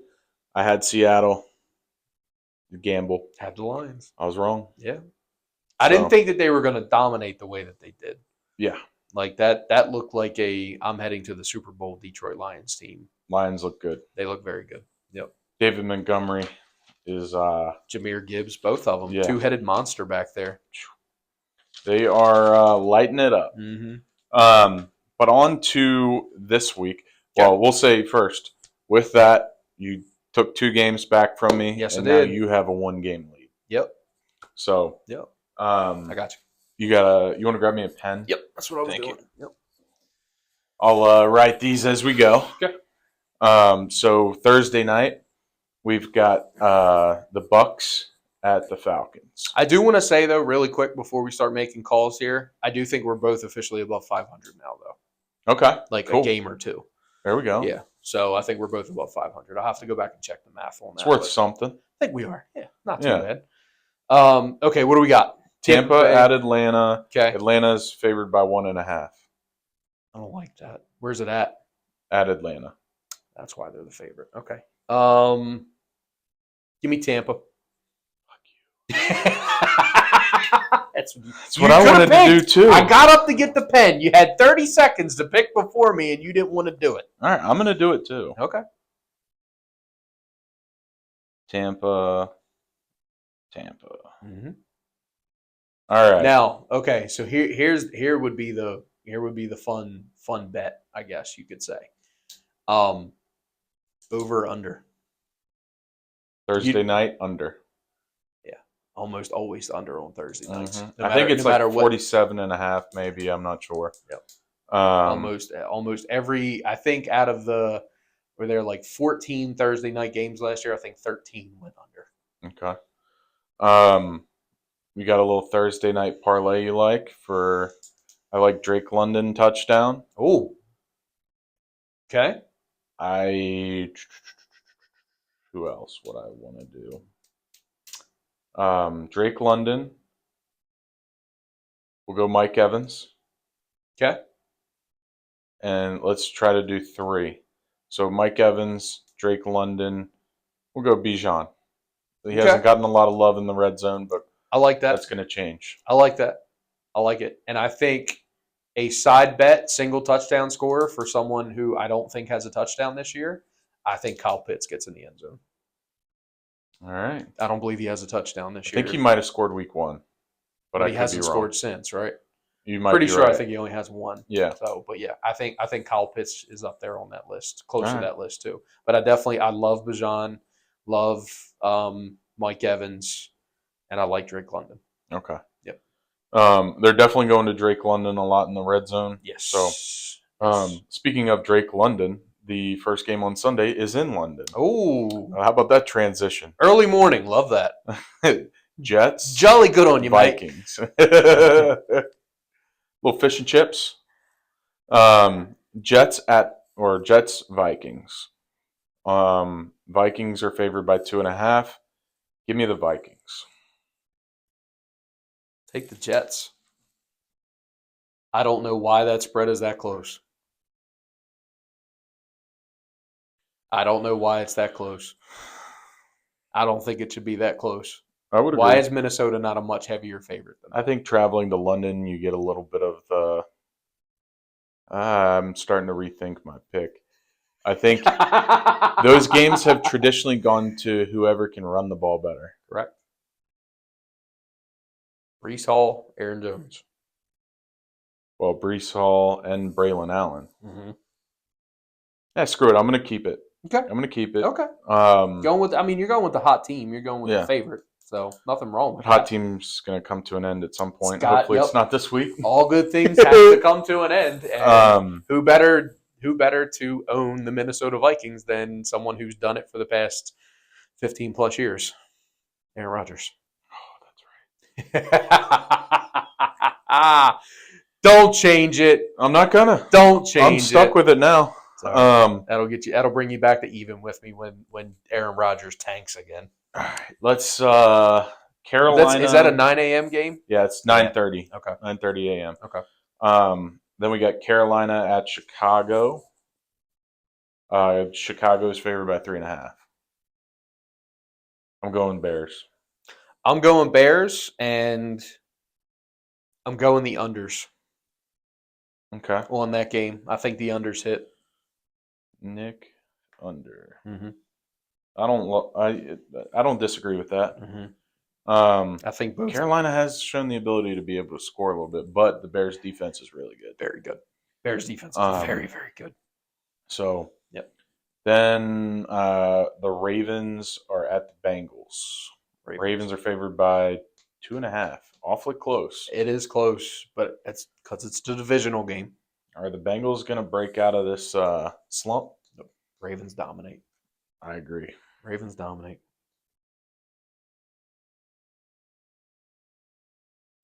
I had Seattle. Gamble. Had the Lions. I was wrong. Yeah. I didn't think that they were going to dominate the way that they did. Yeah. Like that looked like I'm heading to the Super Bowl Detroit Lions team. Lions look good. They look very good. Yep. David Montgomery is Jahmyr Gibbs, both of them. Yeah. Two-headed monster back there. They are lighting it up. Mm-hmm. But on to this week. Well, we'll say first, with that, you took 2 games back from me. Yes, and I did. Now you have a 1-game lead. Yep. So, yep. I got you. You want to grab me a pen? Yep, that's what I was doing. You. Yep. I'll write these as we go. Okay. So Thursday night, we've got the Bucks at the Falcons. I do want to say though, really quick before we start making calls here, I do think we're both officially above 500 now, though. Okay. Like cool. A game or 2. There we go. Yeah. So I think we're both above 500. I'll have to go back and check the math on that. It's worth something. I think we are. Yeah. Not too bad. Okay. What do we got? Tampa at Atlanta. Okay. Atlanta's favored by 1.5. I don't like that. Where's it at? At Atlanta. That's why they're the favorite. Okay. Give me Tampa. Fuck you. That's what I wanted to do too. I got up to get the pen. You had 30 seconds to pick before me, and you didn't want to do it. All right, I'm going to do it too. Okay. Tampa. Mm-hmm. All right. Now, okay, so here would be the fun bet, I guess you could say. Over under. Thursday night under. Yeah, almost always under on Thursday nights. Mm-hmm. I think it's like 47.5, maybe. I'm not sure. Yep. Almost every. I think out of were there like 14 Thursday night games last year? I think 13 went under. Okay. We got a little Thursday night parlay you like for. I like Drake London touchdown. Oh. Okay. Who else would I want to do? Drake London. We'll go Mike Evans. Okay. And let's try to do 3. So Mike Evans, Drake London. We'll go Bijan. He Okay. hasn't gotten a lot of love in the red zone, but I like that. that's going to change. I like that. I like it. And I think a side bet single touchdown scorer for someone who I don't think has a touchdown this year, I think Kyle Pitts gets in the end zone. All right. I don't believe he has a touchdown this I year. think he might have scored week 1, but I he could hasn't be wrong. scored since, right? You might Pretty be sure right. I think he only has one. Yeah. So, but yeah, I think Kyle Pitts is up there on that list, close All to right. that list too. But I love Bijan, love Mike Evans, and I like Drake London. Okay. Yep. They're definitely going to Drake London a lot in the red zone. Yes. So, speaking of Drake London, the first game on Sunday is in London. Oh, How about that transition? early morning, love that. Jets, Jolly good on you, Vikings. Little fish and chips. Jets Vikings. Vikings are favored by 2.5. Give me the Vikings. Take the Jets. I don't know why that spread is that close. I don't know why it's that close. I don't think it should be that close. I would agree. Why is Minnesota not a much heavier favorite than that? I think traveling to London, you get a little bit of the. I'm starting to rethink my pick. I think those games have traditionally gone to whoever can run the ball better. Correct. Breece Hall, Aaron Jones. Well, Breece Hall and Braylon Allen. Mm-hmm. Yeah, screw it. I'm going to keep it. Okay. I'm going to keep it. Okay. You're going with the hot team. You're going with the favorite. So nothing wrong with that. Hot team's going to come to an end at some point. Hopefully it's not this week. All good things have to come to an end. And who better to own the Minnesota Vikings than someone who's done it for the past 15 plus years? Aaron Rodgers. Oh, that's right. Don't change it. I'm not gonna. Don't change it. I'm stuck with it now. That'll bring you back to even with me when Aaron Rodgers tanks again. All right, let's Carolina. Is that a 9 a.m. game? Yeah, it's 9:30. Okay. 9:30 a.m. Okay. Then we got Carolina at Chicago. Chicago is favored by 3.5. I'm going Bears. I'm going Bears, and I'm going the unders. Okay. On that game, I think the unders hit. Nick under. Mm-hmm. I don't disagree with that. Mm-hmm. I think both. Carolina has shown the ability to be able to score a little bit, but the Bears' defense is really good. Very good. Bears' defense is very, very good. So, yep. Then the Ravens are at the Bengals. Ravens are favored by 2.5. Awfully close. It is close, but it's because it's the divisional game. Are the Bengals going to break out of this slump? The Ravens dominate. I agree. Ravens dominate.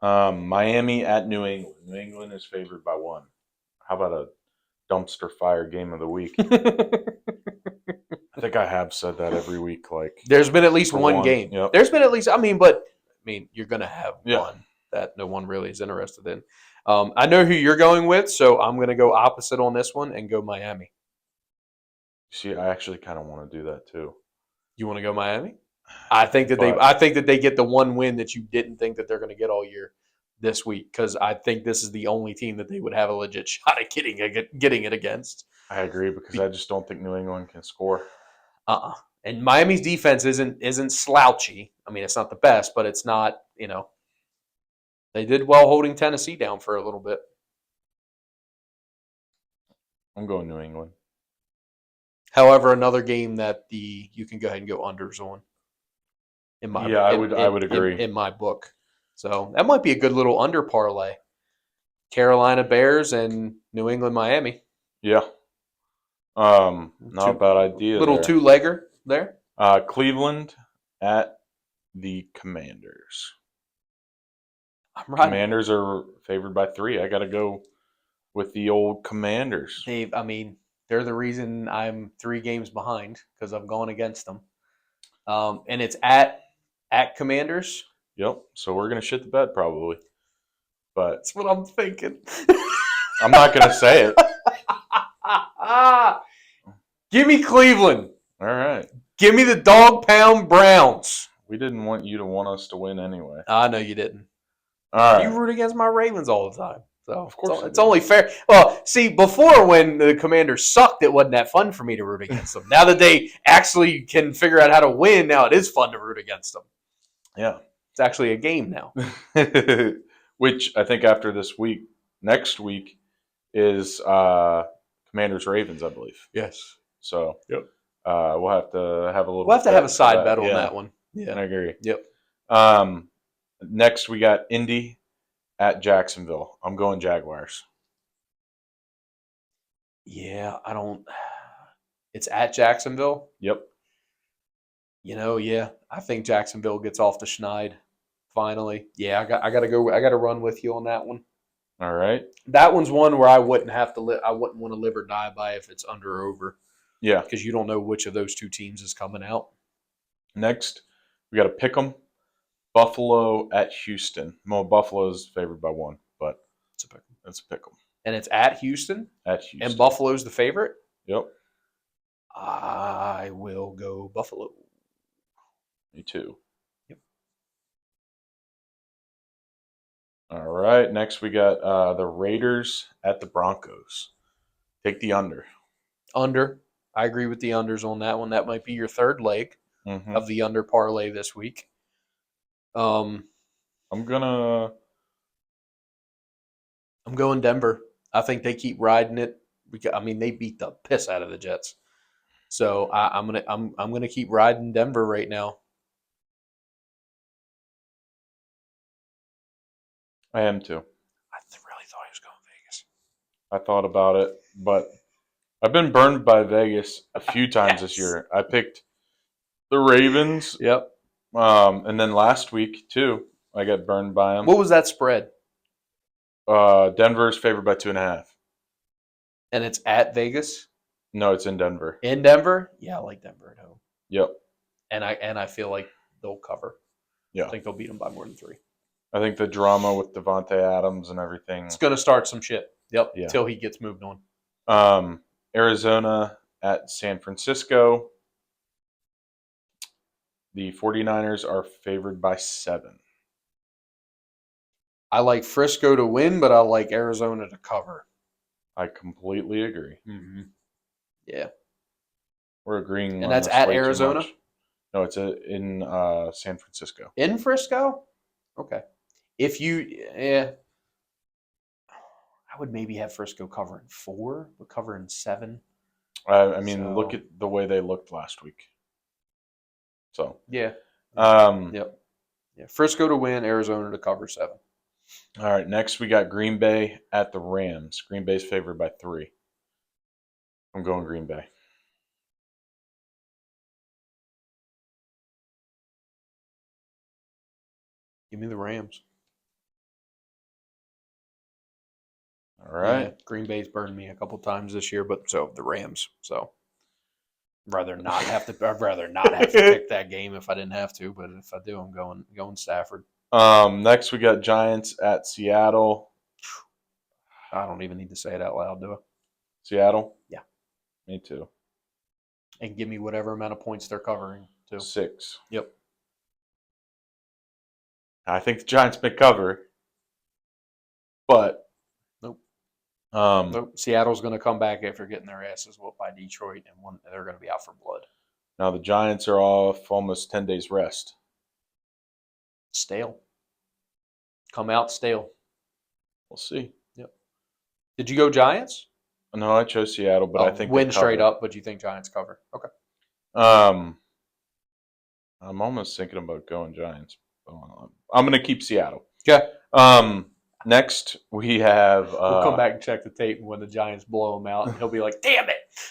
Miami at New England. New England is favored by 1. How about a dumpster fire game of the week? I think I have said that every week. Like, there's been at least one game. Yep. There's been at least. You're going to have one that no one really is interested in. I know who you're going with, so I'm going to go opposite on this one and go Miami. See, I actually kind of want to do that too. You want to go Miami? I think that they get the one win that you didn't think that they're going to get all year this week, because I think this is the only team that they would have a legit shot at getting it against. I agree, because I just don't think New England can score. And Miami's defense isn't slouchy. I mean, it's not the best, but it's not, they did well holding Tennessee down for a little bit. I'm going New England. However, another game that you can go ahead and go unders on. I would agree in my book. So that might be a good little under parlay. Carolina Bears and New England Miami. Yeah. Not a bad idea. Little two-legger there. Cleveland at the Commanders. I'm right. Commanders are favored by 3. I got to go with the old Commanders. They're the reason I'm 3 games behind, because I've gone against them. And it's at Commanders. Yep. So we're going to shit the bed probably. But that's what I'm thinking. I'm not going to say it. Give me Cleveland. All right. Give me the dog pound Browns. We didn't want you to want us to win anyway. I know you didn't. All right. You root against my Ravens all the time. So Of course it's only fair. Well, see, before when the Commanders sucked, it wasn't that fun for me to root against them. Now that they actually can figure out how to win, now it is fun to root against them. Yeah. It's actually a game now. Which I think after this week, next week is Commanders Ravens, I believe. Yes. So Yep. We'll have to have a little. We'll have to have a side bet on yeah, that one. Yeah. I agree. Yep. Next we got Indy at Jacksonville. I'm going Jaguars. Yeah, I don't. It's at Jacksonville. Yep. Yeah, I think Jacksonville gets off the schneid finally. Yeah, I got to go. I got to run with you on that one. All right. That one's one where I wouldn't have to live. I wouldn't want to live or die by if it's under or over. Yeah. Because you don't know which of those two teams is coming out. Next, we got to pick 'em. Buffalo at Houston. Well, Buffalo's favored by 1, but It's a pick 'em. it's a pick 'em. And it's at Houston. At Houston. And Buffalo's the favorite. Yep. I will go Buffalo. Me too. Yep. All right. Next, we got the Raiders at the Broncos. Take the under. Under. I agree with the unders on that one. That might be your third leg of the under parlay this week. I'm going Denver. I think they keep riding it. I mean, they beat the piss out of the Jets. So I'm gonna keep riding Denver right now. I am too. I really thought he was going Vegas. I thought about it, but I've been burned by Vegas a few times this year. I picked the Ravens. Yep. And then last week too, I got burned by them. What was that spread? Denver's favored by 2.5. And it's at Vegas? No, it's in Denver. In Denver? Yeah, I like Denver at home. Yep. And I feel like they'll cover. Yeah. I think they'll beat them by more than 3. I think the drama with Devontae Adams and everything. It's going to start some shit. Yep. Yeah. Until he gets moved on. Arizona at San Francisco. The 49ers are favored by 7. I like Frisco to win, but I like Arizona to cover. I completely agree. Mm-hmm. Yeah. We're agreeing. And that's at Arizona? No, it's in San Francisco. In Frisco? Okay. I would maybe have Frisco covering 4, but covering 7. I mean, look at the way they looked last week. So yeah. Yep. Yeah. Frisco to win, Arizona to cover 7. All right. Next, we got Green Bay at the Rams. Green Bay's favored by 3. I'm going Green Bay. Give me the Rams. All right. Yeah, Green Bay's burned me a couple times this year, but so the Rams. So I'd rather not have to pick that game if I didn't have to, but if I do, I'm going Stafford. Next we got Giants at Seattle. I don't even need to say it out loud, do I? Seattle? Yeah. Me too. And give me whatever amount of points they're covering too. 6. Yep. I think the Giants may cover, but nope. Nope. Seattle's going to come back after getting their asses whooped by Detroit, and they're going to be out for blood. Now the Giants are off almost 10 days rest. Stale. Come out stale. We'll see. Yep. Did you go Giants? No, I chose Seattle, but I think win straight up. But you think Giants cover? Okay. I'm almost thinking about going Giants. I'm going to keep Seattle. Okay. Next, we have... we'll come back and check the tape when the Giants blow him out, and he'll be like, damn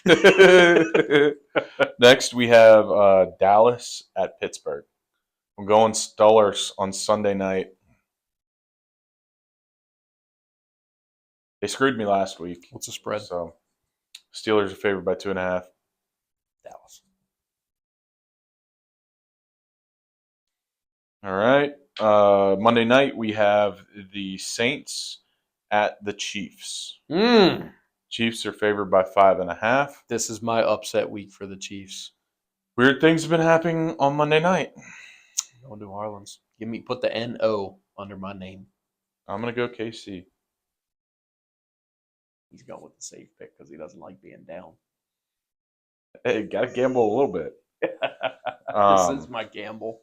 it! Next, we have Dallas at Pittsburgh. I'm going Steelers on Sunday night. They screwed me last week. What's the spread? So, Steelers are favored by 2.5. Dallas. All right. Monday night, we have the Saints at the Chiefs. Chiefs are favored by 5.5. This is my upset week for the Chiefs. Weird things have been happening on Monday night. Going to New Orleans. Put the N-O under my name. I'm going to go KC. He's going with the safe pick because he doesn't like being down. Hey, got to gamble a little bit. This is my gamble.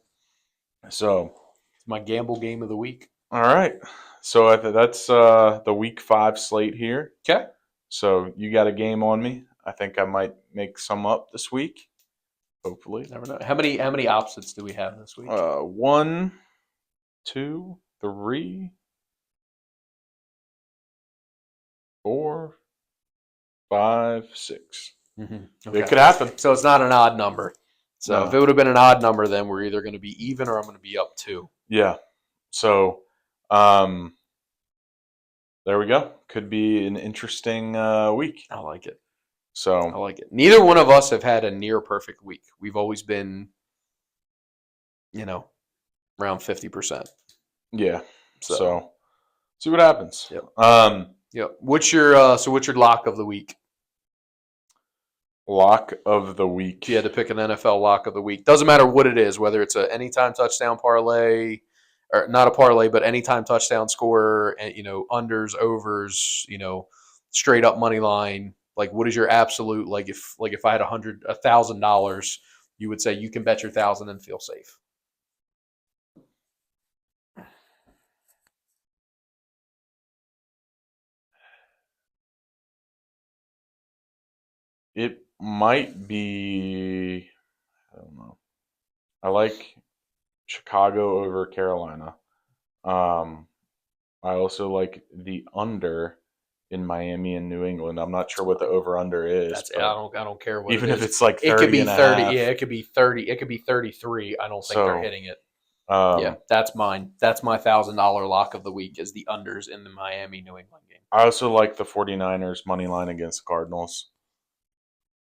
So it's my gamble game of the week. All right. So that's the week 5 slate here. Okay. So you got a game on me. I think I might make some up this week. Hopefully. Never know. How many opposites do we have this week? 1, 2, 3, 4, 5, 6. Okay. It could happen. So it's not an odd number. So No. if it would have been an odd number, then we're either going to be even or I'm going to be up 2. Yeah. So there we go. Could be an interesting week. I like it. So I like it. Neither one of us have had a near perfect week. We've always been, around 50%. Yeah. So see what happens. Yep. Yep. What's your lock of the week? Lock of the week. If you had to pick an NFL lock of the week, doesn't matter what it is, whether it's a anytime touchdown parlay, or not a parlay, but anytime touchdown scorer, and unders, overs, straight up money line. Like, what is your absolute if I had $1,000, you would say you can bet your 1,000 and feel safe. It might be, I don't know. I like Chicago over Carolina. I also like the under in Miami and New England. I'm not sure what the over under is. I don't care what even it if is. it's like 30 it could be and a 30. half. Yeah, it could be 30. It could be 33. I don't think they're hitting it. Yeah, that's mine. That's my $1,000 lock of the week is the unders in the Miami New England game. I also like the 49ers money line against the Cardinals.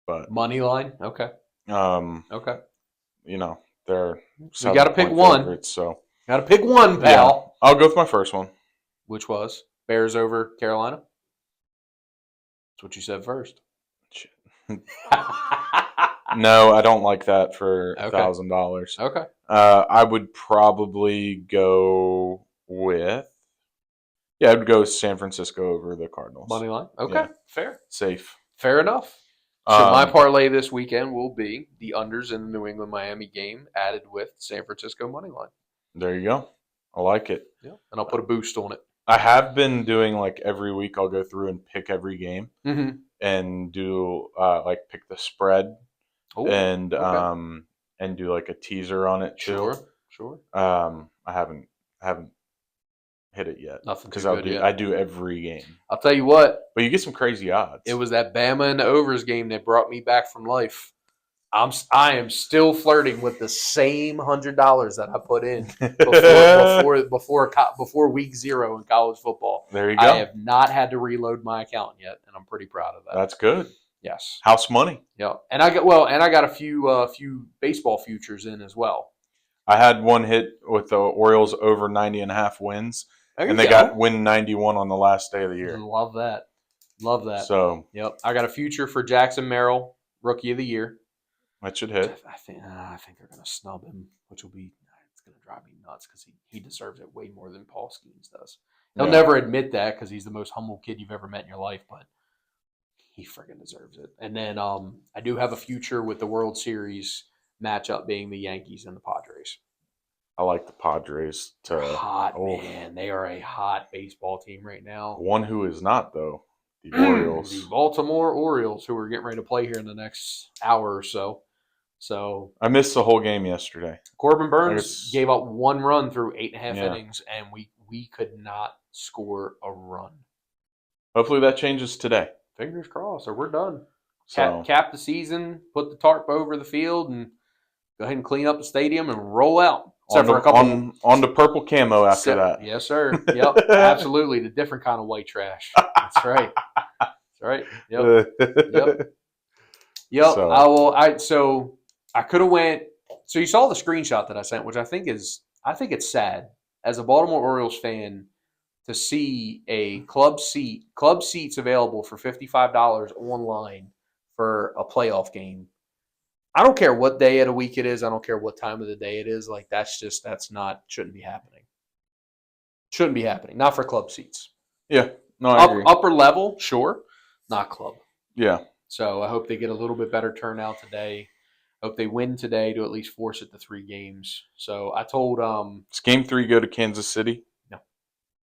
But money line, okay. Okay. They're you got to pick one. Favorites, so got to pick one, pal. Yeah. I'll go with my first one. Which was Bears over Carolina. That's what you said first. Shit. No, I don't like that for $1,000. Okay. I would probably go with. Yeah, I'd go San Francisco over the Cardinals. Money line. Okay, Yeah. fair. Safe. Fair enough. So my parlay this weekend will be the unders in the New England-Miami game added with San Francisco money line. There you go. I like it. Yeah, and I'll put a boost on it. I have been doing every week. I'll go through and pick every game and do pick the spread. Ooh, and and do a teaser on it too. Sure. I haven't hit it yet. Nothing because yet. I do every game. I'll tell you what. But you get some crazy odds. It was that Bama and the overs game that brought me back from life. I am still flirting with the same $100 that I put in before week 0 in college football. There you go. I have not had to reload my account yet, and I'm pretty proud of that. That's good. Yes. House money. Yeah, and I got a few baseball futures in as well. I had one hit with the Orioles over 90.5 wins, and they got win 91 on the last day of the year. Love that. So, yep, I got a future for Jackson Merrill, Rookie of the Year. That should hit. I think they're going to snub him, which will be it's going to drive me nuts because he deserves it way more than Paul Skeens does. He'll never admit that because he's the most humble kid you've ever met in your life, but he friggin' deserves it. And then I do have a future with the World Series matchup being the Yankees and the Padres. I like the Padres. Man. They are a hot baseball team right now. One who is not, though, the Orioles. The Baltimore Orioles, who are getting ready to play here in the next hour or so. So I missed the whole game yesterday. Corbin Burns gave up one run through 8.5 innings, and we could not score a run. Hopefully that changes today. Fingers crossed, or we're done. Cap the season, put the tarp over the field, and go ahead and clean up the stadium and roll out. On the purple camo after that. Yes, sir. Yep, absolutely. The different kind of white trash. That's right. That's right. Yep. So I could have went. So you saw the screenshot that I sent, which I think it's sad as a Baltimore Orioles fan to see a club seats available for $55 online for a playoff game. I don't care what day of the week it is. I don't care what time of the day it is. Like shouldn't be happening. Shouldn't be happening. Not for club seats. Yeah, no, I agree. Upper level, sure, not club. Yeah. So I hope they get a little bit better turnout today. Hope they win today to at least force it to 3 games. So I told Does Game 3 go to Kansas City? No.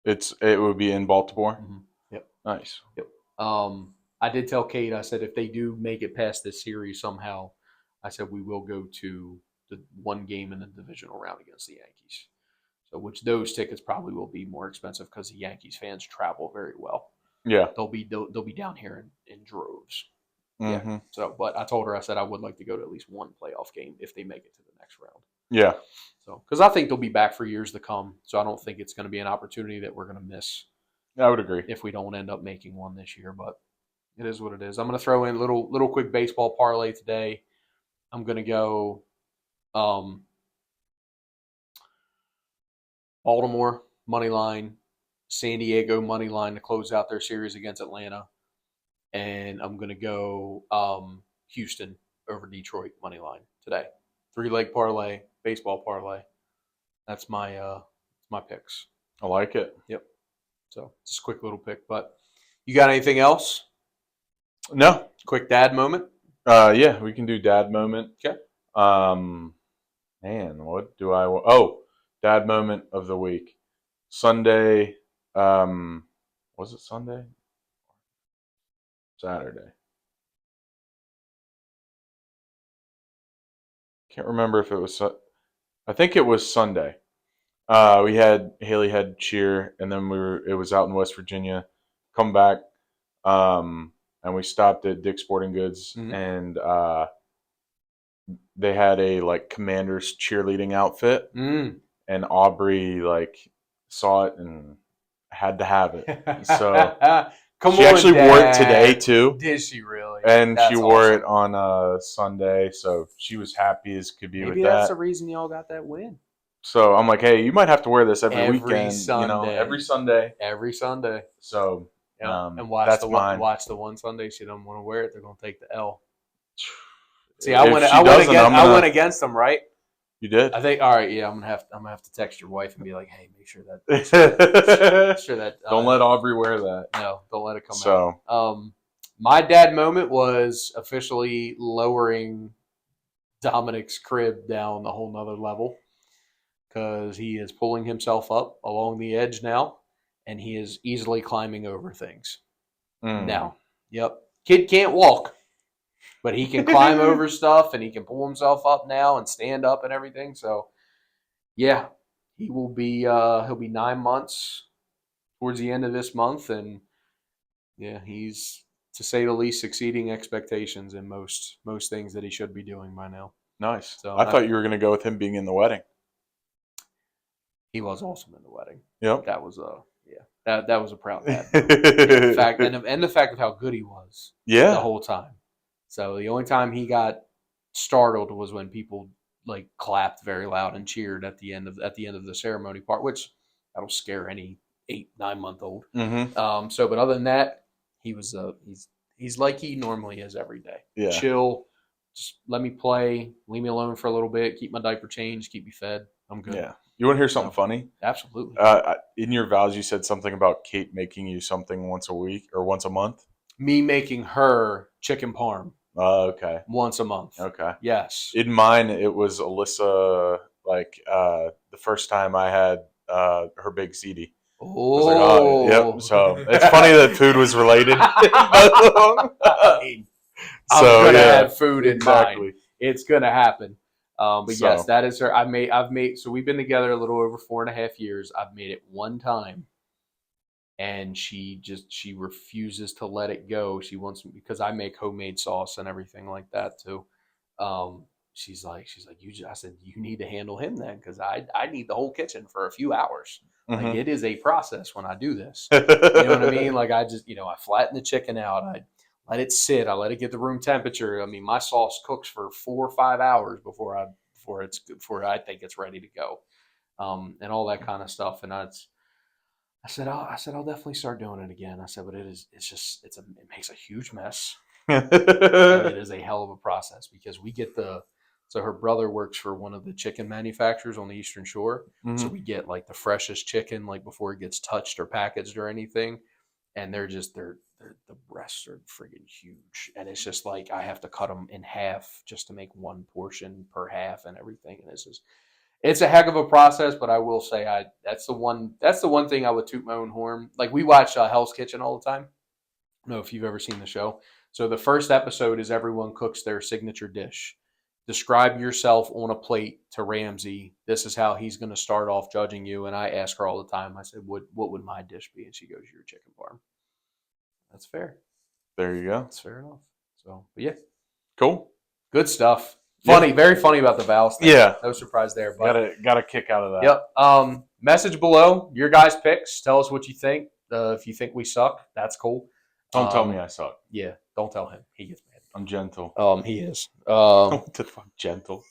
It would be in Baltimore. Mm-hmm. Yep. Nice. Yep. I did tell Kate. I said if they do make it past this series somehow, I said we will go to the one game in the divisional round against the Yankees. So which those tickets probably will be more expensive because the Yankees fans travel very well. Yeah. They'll be down here in droves. Mm-hmm. Yeah. So, but I told her, I said I would like to go to at least one playoff game if they make it to the next round. Yeah. So, because I think they'll be back for years to come. So I don't think it's going to be an opportunity that we're going to miss. I would agree. If we don't end up making one this year, but it is what it is. I'm going to throw in a little quick baseball parlay today. I'm going to go Baltimore money line, San Diego money line to close out their series against Atlanta, and I'm going to go Houston over Detroit money line today. 3-leg parlay, baseball parlay. That's my picks. I like it. Yep. So just a quick little pick, but you got anything else? No. Quick dad moment. Yeah, we can do dad moment. Okay. Man, what do I want? Oh, dad moment of the week. Sunday. Was it Sunday? Saturday. Can't remember if it was. I think it was Sunday. Haley had cheer, and then it was out in West Virginia. Come back, and we stopped at Dick's Sporting Goods, and they had a like Commanders cheerleading outfit, and Aubrey like saw it and had to have it. So she actually wore it today too. Did she really? And that's she wore it on Sunday, so she was happy as could be. Maybe with that. Maybe that's the reason y'all got that win. So I'm like, hey, you might have to wear this every weekend. Sunday. Every Sunday. Every Sunday. So and watch that's the mine. Watch the one Sunday she don't want to wear it. They're gonna take the L. See, I went against them, right? You did. I think. All right, yeah. I'm gonna have to text your wife and be like, hey, make sure that. Don't let Aubrey wear that. No, don't let it come out. My dad moment was officially lowering Dominic's crib down a whole nother level because he is pulling himself up along the edge now, and he is easily climbing over things. Now, yep, kid can't walk, but he can climb over stuff, and he can pull himself up now and stand up and everything. So, yeah, he will be he'll be 9 months towards the end of this month, and yeah, he's, to say the least, exceeding expectations in most things that he should be doing by now. Nice. So I thought you were going to go with him being in the wedding. He was awesome in the wedding. Yep. That was that was a proud dad. The fact and the fact of how good he was. Yeah. The whole time. So the only time he got startled was when people like clapped very loud and cheered at the end of the ceremony part, which that'll scare any 8-9 month old. Mm-hmm. But other than that, he was he's like he normally is every day. Yeah. Chill. Just let me play. Leave me alone for a little bit. Keep my diaper changed. Keep me fed. I'm good. Yeah. You want to hear something funny? Absolutely. In your vows, you said something about Kate making you something once a week or once a month. Me making her chicken parm. Okay. Once a month. Okay. Yes. In mine, it was Alyssa. Like the first time I had her big ziti. Oh. Like, oh, yep. So it's funny that food was related. I mean, I'm gonna have food in mind. It's gonna happen. But yes, that is her. I've made. So we've been together a little over 4.5 years. I've made it one time, and she refuses to let it go. She wants, because I make homemade sauce and everything like that too. She's like, I said, you need to handle him then, because I need the whole kitchen for a few hours. Mm-hmm. Like, it is a process when I do this. You know what I mean? Like, I just, I flatten the chicken out. I let it sit. I let it get the room temperature. I mean, my sauce cooks for 4 or 5 hours before I think it's ready to go, and all that kind of stuff. And I said I'll definitely start doing it again. I said, but it makes a huge mess. And it is a hell of a process because we get so her brother works for one of the chicken manufacturers on the Eastern Shore. Mhm. So we get like the freshest chicken, like before it gets touched or packaged or anything. And they're the breasts are friggin' huge. And it's just like, I have to cut them in half just to make one portion per half and everything. And it's a heck of a process, but I will say that's the one thing I would toot my own horn. Like we watch Hell's Kitchen all the time. I don't know if you've ever seen the show. So the first episode is everyone cooks their signature dish. Describe yourself on a plate to Ramsey. This is how he's going to start off judging you. And I ask her all the time. I said, "What would my dish be?" And she goes, "Your chicken parm." That's fair. There you go. That's fair enough. So, but yeah, Cool. good stuff. Funny, very funny about the Valves thing. Yeah. No surprise there. But Got a kick out of that. Yep. Message below your guys' picks. Tell us what you think. If you think we suck, that's cool. Don't tell me I suck. Yeah, don't tell him. He gets mad. I'm gentle. He is. What the fuck, gentle?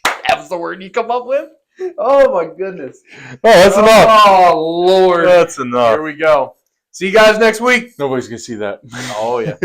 That was the word you come up with? Oh my goodness. Oh, that's enough. Oh Lord. That's enough. Here we go. See you guys next week. Nobody's gonna see that. Oh yeah.